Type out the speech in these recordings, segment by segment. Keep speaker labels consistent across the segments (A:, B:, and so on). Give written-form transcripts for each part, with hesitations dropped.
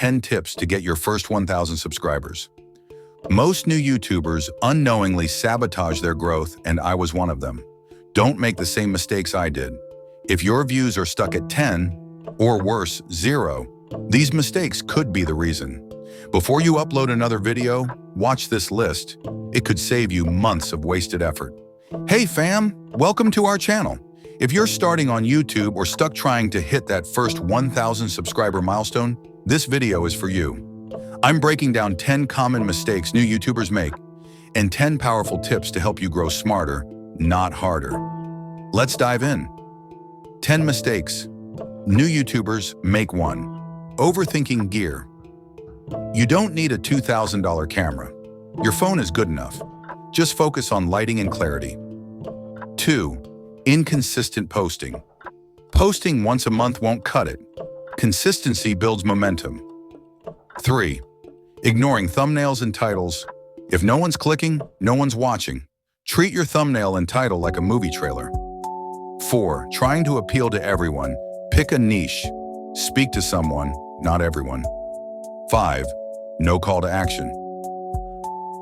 A: 10 tips to get your first 1,000 subscribers. Most new YouTubers unknowingly sabotage their growth, and I was one of them. Don't make the same mistakes I did. If your views are stuck at 10, or worse, 0, these mistakes could be the reason. Before you upload another video, watch this list. It could save you months of wasted effort. Hey fam, welcome to our channel. If you're starting on YouTube or stuck trying to hit that first 1,000 subscriber milestone, this video is for you. I'm breaking down 10 common mistakes new YouTubers make and 10 powerful tips to help you grow smarter, not harder. Let's dive in. 10 mistakes new YouTubers make. 1. Overthinking gear. You don't need a $2,000 camera. Your phone is good enough. Just focus on lighting and clarity. 2. Inconsistent posting. Posting once a month won't cut it. Consistency builds momentum. 3. Ignoring thumbnails and titles. If no one's clicking, no one's watching. Treat your thumbnail and title like a movie trailer. 4. Trying to appeal to everyone. Pick a niche. Speak to someone, not everyone. 5. No call to action.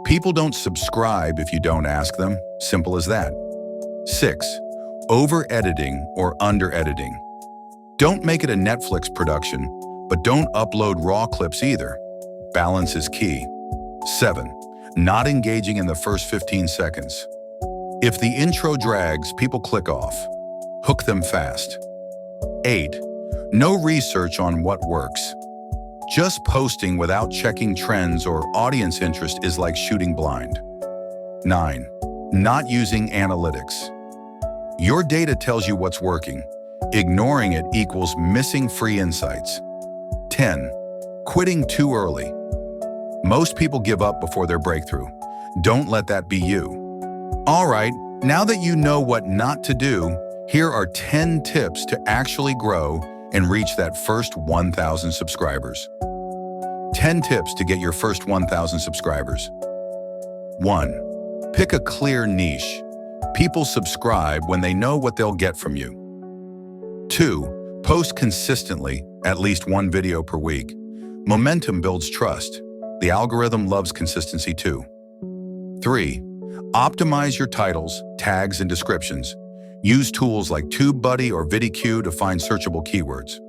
A: People don't subscribe if you don't ask them. Simple as that. 6. Over-editing or under-editing. Don't make it a Netflix production, but don't upload raw clips either. Balance is key. 7. Not engaging in the first 15 seconds. If the intro drags, people click off. Hook them fast. 8. No research on what works. Just posting without checking trends or audience interest is like shooting blind. 9. Not using analytics. Your data tells you what's working. Ignoring it equals missing free insights. 10. Quitting too early. Most people give up before their breakthrough. Don't let that be you. All right, now that you know what not to do, here are 10 tips to actually grow and reach that first 1,000 subscribers. 10 tips to get your first 1,000 subscribers. 1. Pick a clear niche. People subscribe when they know what they'll get from you. 2. Post consistently, at least one video per week. Momentum builds trust. The algorithm loves consistency too. 3. Optimize your titles, tags, and descriptions. Use tools like TubeBuddy or VidIQ to find searchable keywords.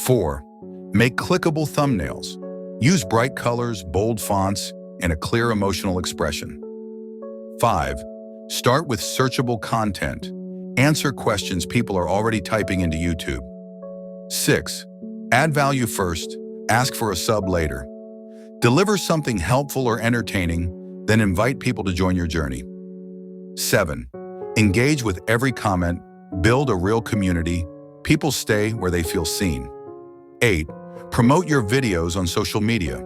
A: 4. Make clickable thumbnails. Use bright colors, bold fonts, and a clear emotional expression. 5. Start with searchable content. Answer questions people are already typing into YouTube. 6. Add value first, ask for a sub later. Deliver something helpful or entertaining, then invite people to join your journey. 7. Engage with every comment, build a real community. People stay where they feel seen. 8. Promote your videos on social media.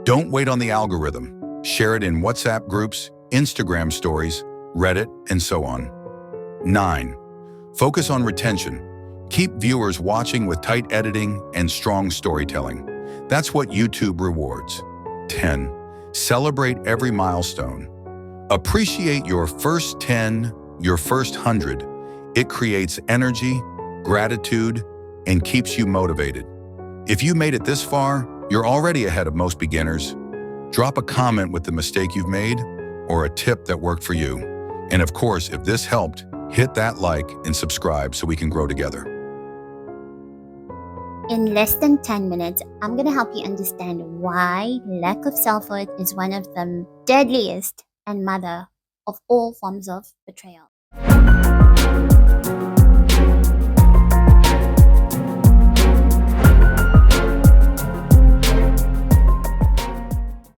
A: Don't wait on the algorithm. Share it in WhatsApp groups, Instagram stories, Reddit, and so on. 9. Focus on retention. Keep viewers watching with tight editing and strong storytelling. That's what YouTube rewards. 10. Celebrate every milestone. Appreciate your first 10, your first 100. It creates energy, gratitude, and keeps you motivated. If you made it this far, you're already ahead of most beginners. Drop a comment with the mistake you've made or a tip that worked for you. And of course, if this helped, hit that like and subscribe so we can grow together.
B: In less than 10 minutes, I'm going to help you understand why lack of self-worth is one of the deadliest and mother of all forms of betrayal.